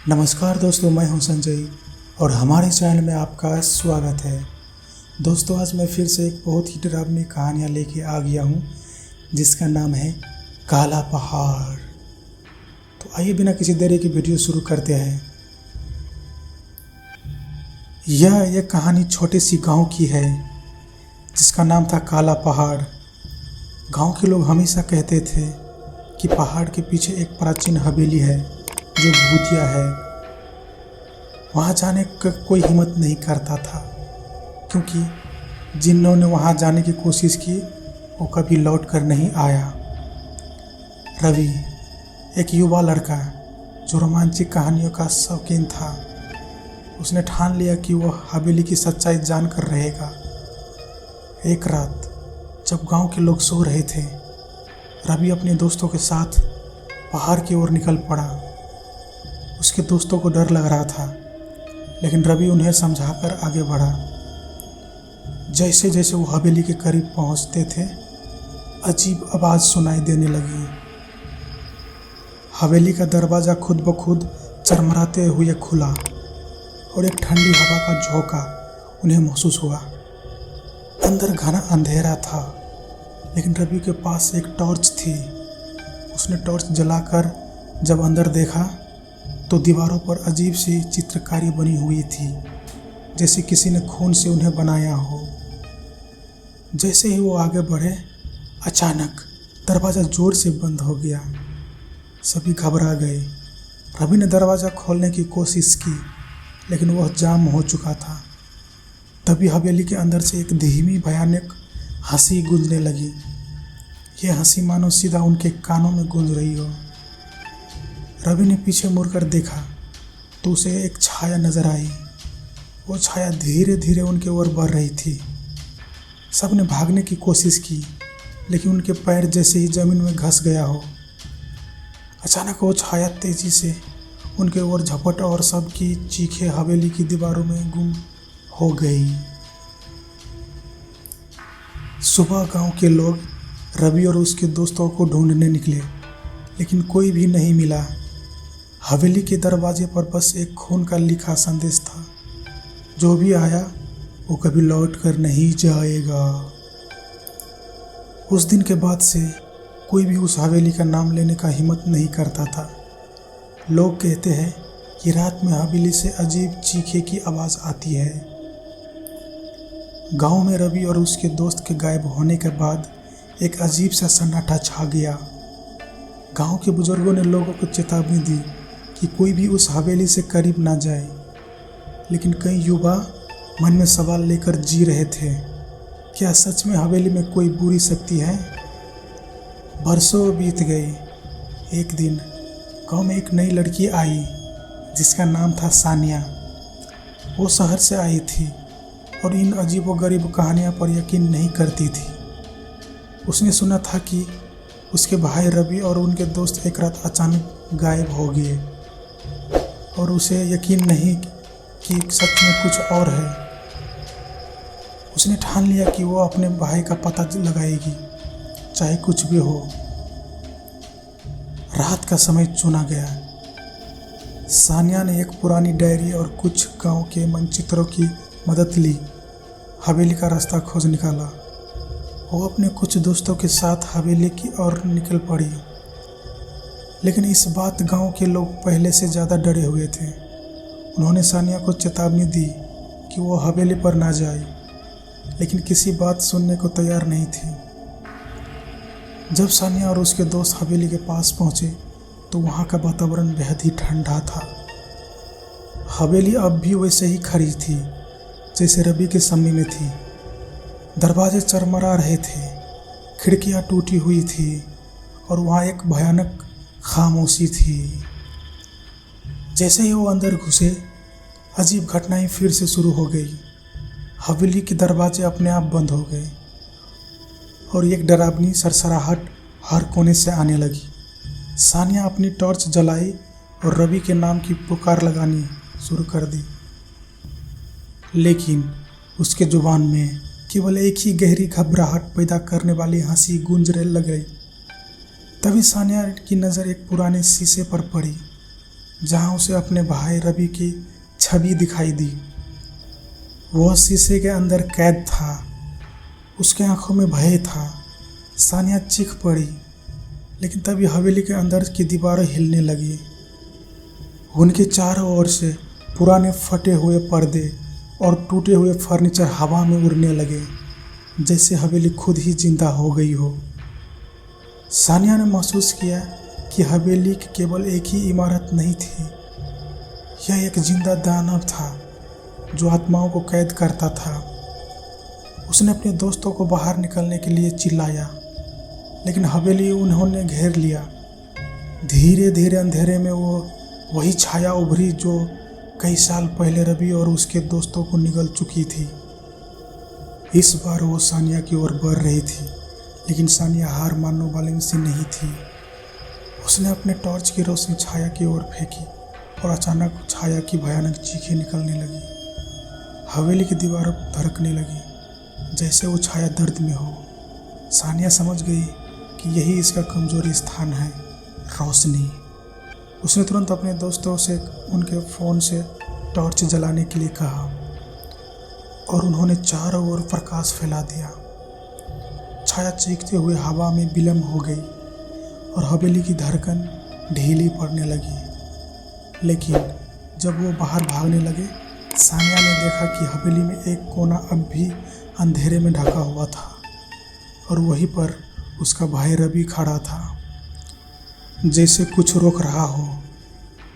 नमस्कार दोस्तों, मैं हूं संजय और हमारे चैनल में आपका स्वागत है। दोस्तों, आज मैं फिर से एक बहुत ही डरावनी कहानियाँ लेके आ गया हूं जिसका नाम है काला पहाड़। तो आइए बिना किसी देरी की वीडियो शुरू करते हैं। यह एक कहानी छोटे सी गांव की है जिसका नाम था काला पहाड़। गांव के लोग हमेशा कहते थे कि पहाड़ के पीछे एक प्राचीन हवेली है जो भूतिया है। वहाँ जाने का कोई हिम्मत नहीं करता था क्योंकि जिन्होंने वहाँ जाने की कोशिश की वो कभी लौट कर नहीं आया। रवि एक युवा लड़का जो रोमांचक कहानियों का शौकीन था। उसने ठान लिया कि वह हवेली की सच्चाई जानकर रहेगा। एक रात जब गांव के लोग सो रहे थे, रवि अपने दोस्तों के साथ पहाड़ की ओर निकल पड़ा। उसके दोस्तों को डर लग रहा था, लेकिन रवि उन्हें समझाकर आगे बढ़ा। जैसे जैसे वो हवेली के करीब पहुंचते थे, अजीब आवाज़ सुनाई देने लगी। हवेली का दरवाज़ा खुद ब खुद चरमराते हुए खुला और एक ठंडी हवा का झोंका उन्हें महसूस हुआ। अंदर घना अंधेरा था, लेकिन रवि के पास एक टॉर्च थी। उसने टॉर्च जलाकर जब अंदर देखा तो दीवारों पर अजीब सी चित्रकारी बनी हुई थी, जैसे किसी ने खून से उन्हें बनाया हो। जैसे ही वो आगे बढ़े, अचानक दरवाज़ा ज़ोर से बंद हो गया। सभी घबरा गए। रवि ने दरवाज़ा खोलने की कोशिश की, लेकिन वह जाम हो चुका था। तभी हवेली के अंदर से एक धीमी भयानक हंसी गूंजने लगी। यह हंसी मानो सीधा उनके कानों में गूंज रही हो। रवि ने पीछे मुड़कर देखा तो उसे एक छाया नजर आई। वो छाया धीरे धीरे उनके ओर बढ़ रही थी। सब ने भागने की कोशिश की, लेकिन उनके पैर जैसे ही जमीन में घस गया हो। अचानक वो छाया तेजी से उनके ओर झपट और सबकी चीखें हवेली की दीवारों में गुम हो गई। सुबह गांव के लोग रवि और उसके दोस्तों को ढूंढने निकले, लेकिन कोई भी नहीं मिला। हवेली के दरवाजे पर बस एक खून का लिखा संदेश था, जो भी आया वो कभी लौट कर नहीं जाएगा। उस दिन के बाद से कोई भी उस हवेली का नाम लेने का हिम्मत नहीं करता था। लोग कहते हैं कि रात में हवेली से अजीब चीखे की आवाज़ आती है। गांव में रवि और उसके दोस्त के गायब होने के बाद एक अजीब सा सन्नाटा छा गया। गांव के बुजुर्गों ने लोगों को चेतावनी दी कि कोई भी उस हवेली से करीब ना जाए, लेकिन कई युवा मन में सवाल लेकर जी रहे थे, क्या सच में हवेली में कोई बुरी शक्ति है? बरसों बीत गए। एक दिन गांव में एक नई लड़की आई जिसका नाम था सानिया। वो शहर से आई थी और इन अजीबोगरीब कहानियों पर यकीन नहीं करती थी। उसने सुना था कि उसके भाई रवि और उनके दोस्त एक रात अचानक गायब हो गए और उसे यकीन नहीं कि सच में कुछ और है। उसने ठान लिया कि वो अपने भाई का पता लगाएगी, चाहे कुछ भी हो। रात का समय चुना गया। सानिया ने एक पुरानी डायरी और कुछ गांव के मानचित्रों की मदद ली। हवेली का रास्ता खोज निकाला। वो अपने कुछ दोस्तों के साथ हवेली की ओर निकल पड़ी, लेकिन इस बात गांव के लोग पहले से ज़्यादा डरे हुए थे। उन्होंने सानिया को चेतावनी दी कि वो हवेली पर ना जाए, लेकिन किसी बात सुनने को तैयार नहीं थी। जब सानिया और उसके दोस्त हवेली के पास पहुंचे तो वहाँ का वातावरण बेहद ही ठंडा था। हवेली अब भी वैसे ही खड़ी थी जैसे रवि के समय में थी। दरवाजे चरमरा रहे थे, खिड़कियां टूटी हुई थी और वहाँ एक भयानक खामोशी थी। जैसे ही वो अंदर घुसे, अजीब घटनाएं फिर से शुरू हो गई। हवेली के दरवाजे अपने आप बंद हो गए और एक डरावनी सरसराहट हर कोने से आने लगी। सानिया अपनी टॉर्च जलाई और रवि के नाम की पुकार लगानी शुरू कर दी, लेकिन उसके जुबान में केवल एक ही गहरी घबराहट पैदा करने वाली हंसी गूंजने लग गई। तभी सानिया की नज़र एक पुराने शीशे पर पड़ी। जहाँ उसे अपने भाई रवि की छवि दिखाई दी। वह शीशे के अंदर कैद था, उसके आंखों में भय था। सानिया चीख पड़ी, लेकिन तभी हवेली के अंदर की दीवारें हिलने लगी। उनके चारों ओर से पुराने फटे हुए पर्दे और टूटे हुए फर्नीचर हवा में उड़ने लगे, जैसे हवेली खुद ही जिंदा हो गई हो। सानिया ने महसूस किया कि हवेली की केवल एक ही इमारत नहीं थी, यह एक जिंदा दानव था जो आत्माओं को कैद करता था। उसने अपने दोस्तों को बाहर निकलने के लिए चिल्लाया, लेकिन हवेली उन्होंने घेर लिया। धीरे धीरे अंधेरे में वही छाया उभरी जो कई साल पहले रवि और उसके दोस्तों को निगल चुकी थी। इस बार वो सानिया की ओर बढ़ रही थी, लेकिन सानिया हार मानने वाली सी नहीं थी। उसने अपने टॉर्च की रोशनी छाया की ओर फेंकी और अचानक छाया की भयानक चीखें निकलने लगी। हवेली की दीवारों धड़कने लगी, जैसे वो छाया दर्द में हो। सानिया समझ गई कि यही इसका कमजोरी स्थान है, रोशनी। उसने तुरंत अपने दोस्तों से उनके फ़ोन से टॉर्च जलाने के लिए कहा और उन्होंने चारों ओर प्रकाश फैला दिया। छाया चीखते हुए हवा में विलीन हो गई और हवेली की धड़कन ढीली पड़ने लगी। लेकिन जब वो बाहर भागने लगे, सानिया ने देखा कि हवेली में एक कोना अब भी अंधेरे में ढका हुआ था और वहीं पर उसका भाई रवि खड़ा था, जैसे कुछ रोक रहा हो।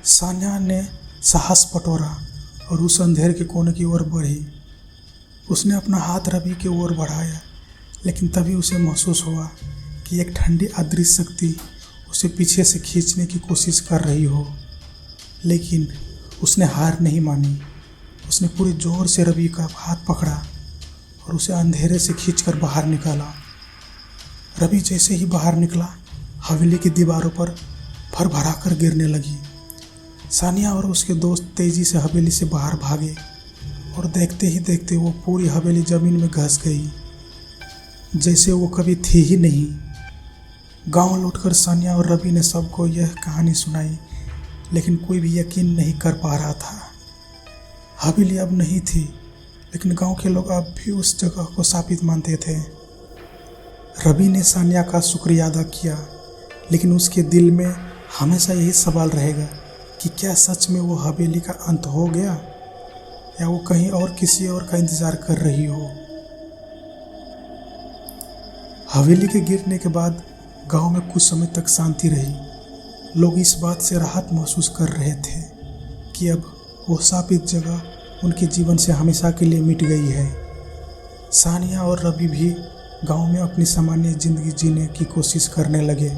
सानिया ने साहस बटोरा और उस अंधेरे के कोने की ओर बढ़ी। उसने अपना हाथ रवि की ओर बढ़ाया, लेकिन तभी उसे महसूस हुआ कि एक ठंडी अदृश्य शक्ति उसे पीछे से खींचने की कोशिश कर रही हो। लेकिन उसने हार नहीं मानी। उसने पूरे जोर से रवि का हाथ पकड़ा और उसे अंधेरे से खींचकर बाहर निकाला। रवि जैसे ही बाहर निकला, हवेली की दीवारों पर भरभरा कर गिरने लगी। सानिया और उसके दोस्त तेजी से हवेली से बाहर भागे और देखते ही देखते वो पूरी हवेली जमीन में घस गई, जैसे वो कभी थी ही नहीं। गांव लौटकर सानिया और रवि ने सबको यह कहानी सुनाई, लेकिन कोई भी यकीन नहीं कर पा रहा था। हवेली अब नहीं थी, लेकिन गांव के लोग अब भी उस जगह को शापित मानते थे। रवि ने सानिया का शुक्रिया अदा किया, लेकिन उसके दिल में हमेशा यही सवाल रहेगा कि क्या सच में वो हवेली का अंत हो गया या वो कहीं और किसी और का इंतज़ार कर रही हो। हवेली के गिरने के बाद गांव में कुछ समय तक शांति रही। लोग इस बात से राहत महसूस कर रहे थे कि अब वो शापित जगह उनके जीवन से हमेशा के लिए मिट गई है। सानिया और रवि भी गांव में अपनी सामान्य जिंदगी जीने की कोशिश करने लगे,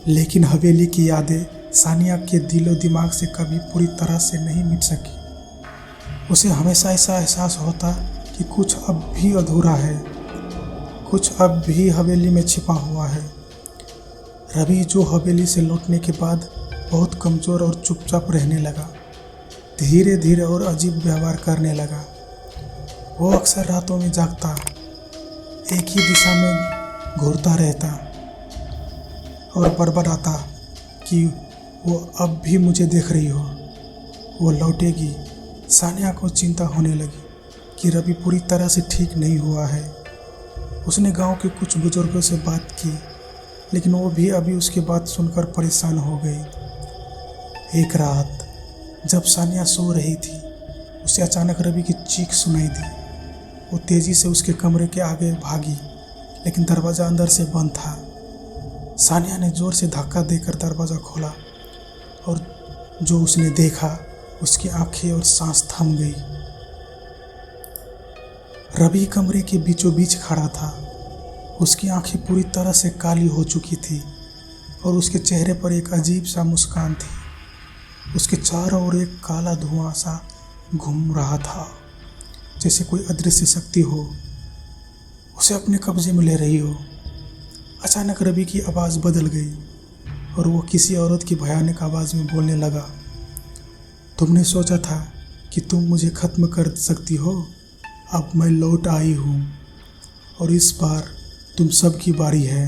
लेकिन हवेली की यादें सानिया के दिलो दिमाग से कभी पूरी तरह से नहीं मिट सकी। उसे हमेशा ऐसा एहसास होता कि कुछ अब भी अधूरा है, कुछ अब भी हवेली में छिपा हुआ है। रवि, जो हवेली से लौटने के बाद बहुत कमज़ोर और चुपचाप रहने लगा, धीरे धीरे और अजीब व्यवहार करने लगा। वो अक्सर रातों में जागता, एक ही दिशा में घूरता रहता और बड़बड़ाता कि वो अब भी मुझे देख रही हो, वो लौटेगी। सानिया को चिंता होने लगी कि रवि पूरी तरह से ठीक नहीं हुआ है। उसने गांव के कुछ बुजुर्गों से बात की, लेकिन वो भी अभी उसकी बात सुनकर परेशान हो गई। एक रात जब सानिया सो रही थी, उसे अचानक रवि की चीख सुनाई दी। वो तेज़ी से उसके कमरे के आगे भागी, लेकिन दरवाज़ा अंदर से बंद था। सानिया ने ज़ोर से धक्का देकर दरवाज़ा खोला और जो उसने देखा, उसकी आंखें और सांस थम गई। रवि कमरे के बीचों बीच खड़ा था। उसकी आंखें पूरी तरह से काली हो चुकी थी और उसके चेहरे पर एक अजीब सा मुस्कान थी। उसके चारों ओर एक काला धुआं सा घूम रहा था, जैसे कोई अदृश्य शक्ति हो उसे अपने कब्जे में ले रही हो। अचानक रवि की आवाज़ बदल गई और वो किसी औरत की भयानक आवाज़ में बोलने लगा, तुमने सोचा था कि तुम मुझे ख़त्म कर सकती हो, अब मैं लौट आई हूँ और इस बार तुम सबकी बारी है।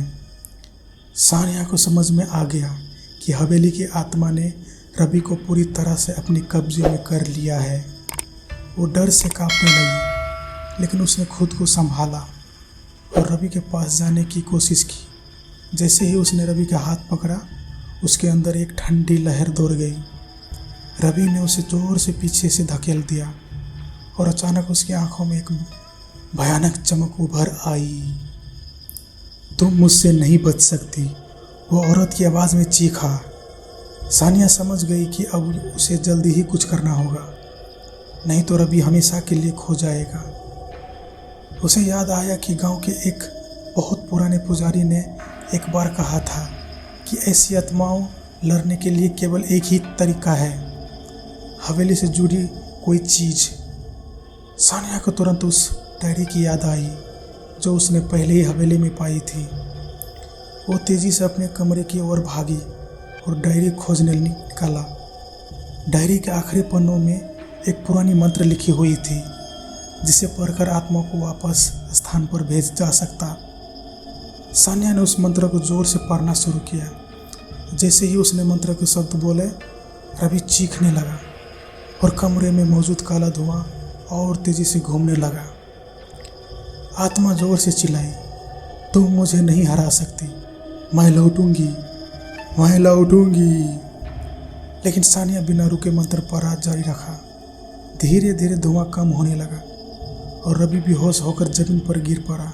सानिया को समझ में आ गया कि हवेली की आत्मा ने रवि को पूरी तरह से अपने कब्जे में कर लिया है। वो डर से कांपने लगी, लेकिन उसने खुद को संभाला और रवि के पास जाने की कोशिश की। जैसे ही उसने रवि का हाथ पकड़ा, उसके अंदर एक ठंडी लहर दौड़ गई। रवि ने उसे जोर से पीछे से धकेल दिया और अचानक उसकी आंखों में एक भयानक चमक उभर आई। तुम मुझसे नहीं बच सकती, वो औरत की आवाज़ में चीखा। सानिया समझ गई कि अब उसे जल्दी ही कुछ करना होगा, नहीं तो रवि हमेशा के लिए खो जाएगा। उसे याद आया कि गांव के एक बहुत पुराने पुजारी ने एक बार कहा था कि ऐसी आत्माओं लड़ने के लिए केवल एक ही तरीका है, हवेली से जुड़ी कोई चीज़। सानिया को तुरंत उस डायरी की याद आई जो उसने पहले ही हवेली में पाई थी। वो तेज़ी से अपने कमरे की ओर भागी और डायरी खोजने निकला। डायरी के आखिरी पन्नों में एक पुरानी मंत्र लिखी हुई थी, जिसे पढ़कर आत्मा को वापस स्थान पर भेज जा सकता। सानिया ने उस मंत्र को जोर से पढ़ना शुरू किया। जैसे ही उसने मंत्र के शब्द बोले, रवि चीखने लगा और कमरे में मौजूद काला धुआं और तेजी से घूमने लगा। आत्मा जोर से चिल्लाई, तुम मुझे नहीं हरा सकती, मैं लौटूंगी, मैं लौटूंगी। लेकिन सानिया बिना रुके मंत्र पढ़ना जारी रखा। धीरे धीरे धुआं कम होने लगा और रवि बेहोश होकर जमीन पर गिर पड़ा।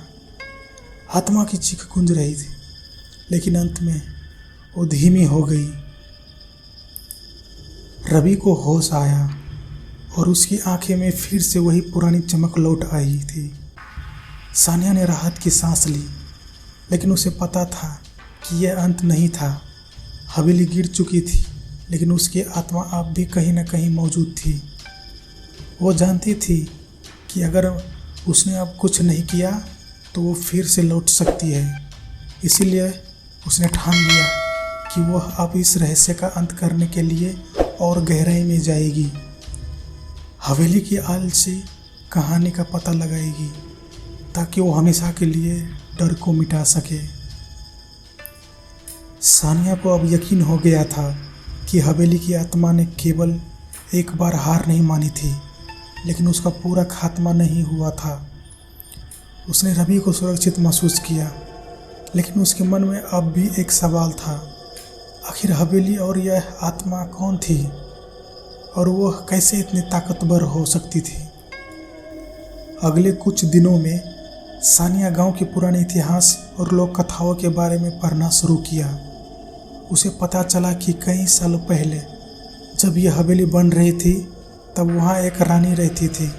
आत्मा की चीख गूंज रही थी, लेकिन अंत में वो धीमी हो गई। रवि को होश आया और उसकी आंखें में फिर से वही पुरानी चमक लौट आई थी। सानिया ने राहत की सांस ली, लेकिन उसे पता था कि यह अंत नहीं था। हवेली गिर चुकी थी, लेकिन उसकी आत्मा अब भी कहीं न कहीं मौजूद थी। वो जानती थी कि अगर उसने अब कुछ नहीं किया तो वो फिर से लौट सकती है। इसीलिए उसने ठान लिया कि वह अब इस रहस्य का अंत करने के लिए और गहराई में जाएगी। हवेली की आलसी कहानी का पता लगाएगी, ताकि वो हमेशा के लिए डर को मिटा सके। सानिया को अब यकीन हो गया था कि हवेली की आत्मा ने केवल एक बार हार नहीं मानी थी, लेकिन उसका पूरा खात्मा नहीं हुआ था। उसने रवि को सुरक्षित महसूस किया, लेकिन उसके मन में अब भी एक सवाल था, आखिर हवेली और यह आत्मा कौन थी और वह कैसे इतनी ताकतवर हो सकती थी। अगले कुछ दिनों में सानिया गांव के पुराने इतिहास और लोक कथाओं के बारे में पढ़ना शुरू किया। उसे पता चला कि कई सालों पहले जब यह हवेली बन रही थी, तब वहाँ एक रानी रहती थी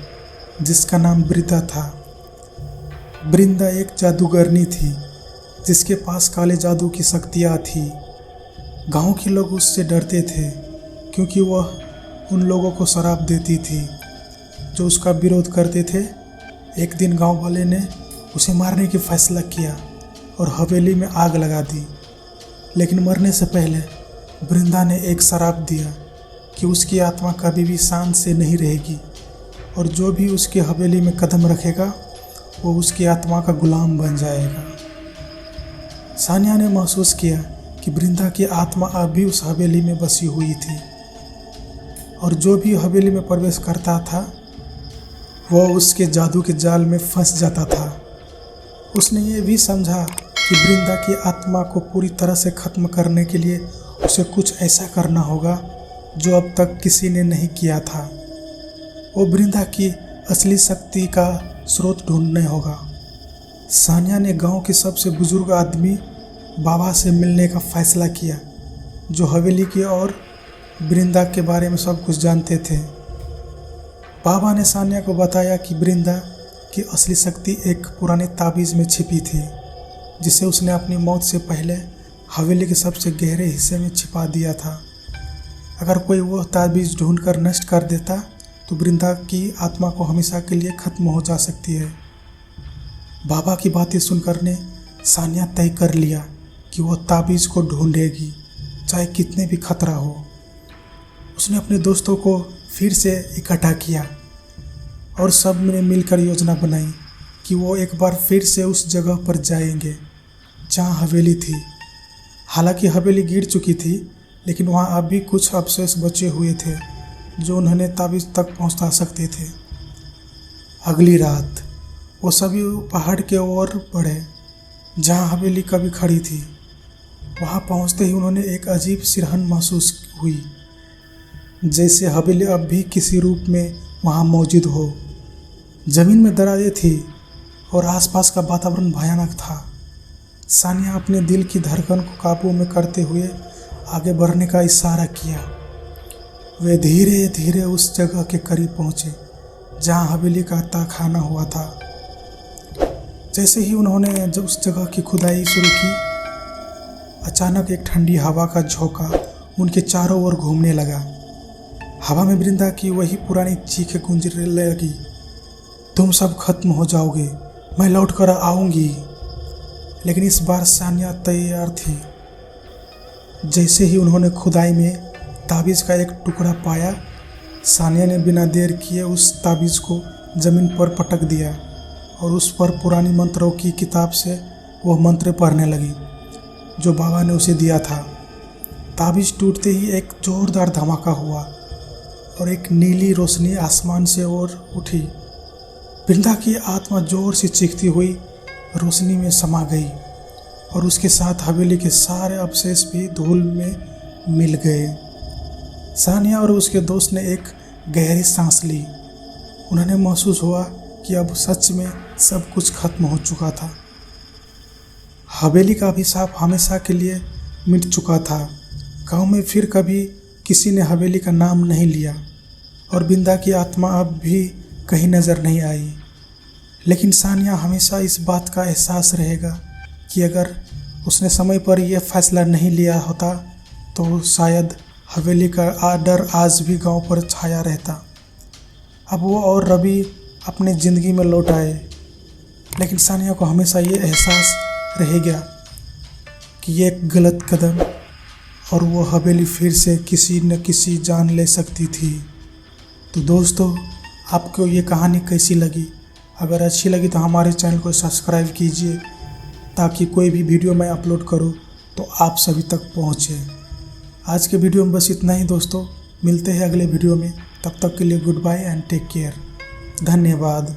जिसका नाम वृंदा था। वृंदा एक जादूगरनी थी जिसके पास काले जादू की शक्तियाँ थी। गांव के लोग उससे डरते थे क्योंकि वह उन लोगों को शराप देती थी जो उसका विरोध करते थे। एक दिन गांव वाले ने उसे मारने की फैसला किया और हवेली में आग लगा दी। लेकिन मरने से पहले वृंदा ने एक शराप दिया कि उसकी आत्मा कभी भी शांत से नहीं रहेगी और जो भी उसकी हवेली में कदम रखेगा वो उसकी आत्मा का गुलाम बन जाएगा। सानिया ने महसूस किया कि वृंदा की आत्मा अब भी उस हवेली में बसी हुई थी और जो भी हवेली में प्रवेश करता था वह उसके जादू के जाल में फंस जाता था। उसने ये भी समझा कि वृंदा की आत्मा को पूरी तरह से ख़त्म करने के लिए उसे कुछ ऐसा करना होगा जो अब तक किसी ने नहीं किया था। वो वृंदा की असली शक्ति का स्रोत ढूंढने होगा। सानिया ने गांव के सबसे बुजुर्ग आदमी बाबा से मिलने का फैसला किया, जो हवेली की और वृंदा के बारे में सब कुछ जानते थे। बाबा ने सानिया को बताया कि वृंदा की असली शक्ति एक पुराने ताबीज़ में छिपी थी, जिसे उसने अपनी मौत से पहले हवेली के सबसे गहरे हिस्से में छिपा दिया था। अगर कोई वह ताबीज़ ढूंढकर नष्ट कर देता तो वृंदा की आत्मा को हमेशा के लिए ख़त्म हो जा सकती है। बाबा की बातें सुनकर ने सानिया तय कर लिया कि वह ताबीज़ को ढूंढेगी, चाहे कितने भी खतरा हो। उसने अपने दोस्तों को फिर से इकट्ठा किया और सब ने मिलकर योजना बनाई कि वो एक बार फिर से उस जगह पर जाएंगे जहाँ हवेली थी। हालांकि हवेली गिर चुकी थी, लेकिन वहाँ अब भी कुछ अवशेष बचे हुए थे जो उन्हें ताबीज़ तक पहुँचा सकते थे। अगली रात वो सभी पहाड़ के ओर बढ़े जहाँ हवेली कभी खड़ी थी। वहाँ पहुँचते ही उन्होंने एक अजीब सिरहन महसूस हुई, जैसे हवेली अब भी किसी रूप में वहाँ मौजूद हो। जमीन में दरारें थी और आसपास का वातावरण भयानक था। सानिया अपने दिल की धड़कन को काबू में करते हुए आगे बढ़ने का इशारा किया। वे धीरे धीरे उस जगह के करीब पहुँचे जहाँ हवेली का तहखाना हुआ था। जैसे ही उन्होंने जब उस जगह की खुदाई शुरू की, अचानक एक ठंडी हवा का झोंका उनके चारों ओर घूमने लगा। हवा में वृंदा की वही पुरानी चीखें गूंजने लगी, तुम सब खत्म हो जाओगे, मैं लौट कर आऊँगी। लेकिन इस बार सानिया तैयार थी। जैसे ही उन्होंने खुदाई में ताबीज़ का एक टुकड़ा पाया, सानिया ने बिना देर किए उस ताबीज़ को ज़मीन पर पटक दिया और उस पर पुरानी मंत्रों की किताब से वह मंत्र पढ़ने लगी जो बाबा ने उसे दिया था। ताबीज़ टूटते ही एक ज़ोरदार धमाका हुआ और एक नीली रोशनी आसमान से ओर उठी। वृंदा की आत्मा जोर से चीखती हुई रोशनी में समा गई और उसके साथ हवेली के सारे अवशेष भी धूल में मिल गए। सानिया और उसके दोस्त ने एक गहरी सांस ली। उन्हें महसूस हुआ कि अब सच में सब कुछ खत्म हो चुका था। हवेली का अभिशाप हमेशा के लिए मिट चुका था। गांव में फिर कभी किसी ने हवेली का नाम नहीं लिया और वृंदा की आत्मा अब भी कहीं नज़र नहीं आई। लेकिन सानिया हमेशा इस बात का एहसास रहेगा कि अगर उसने समय पर यह फैसला नहीं लिया होता तो शायद हवेली का डर आज भी गांव पर छाया रहता। अब वो और रवि अपनी ज़िंदगी में लौट आए, लेकिन सानिया को हमेशा ये एहसास रहेगा कि ये एक गलत कदम और वो हवेली फिर से किसी न किसी जान ले सकती थी। तो दोस्तों, आपको ये कहानी कैसी लगी? अगर अच्छी लगी तो हमारे चैनल को सब्सक्राइब कीजिए ताकि कोई भी वीडियो मैं अपलोड करूं तो आप सभी तक पहुंचे। आज के वीडियो में बस इतना ही दोस्तों, मिलते हैं अगले वीडियो में। तब तक के लिए goodbye and take care. धन्यवाद।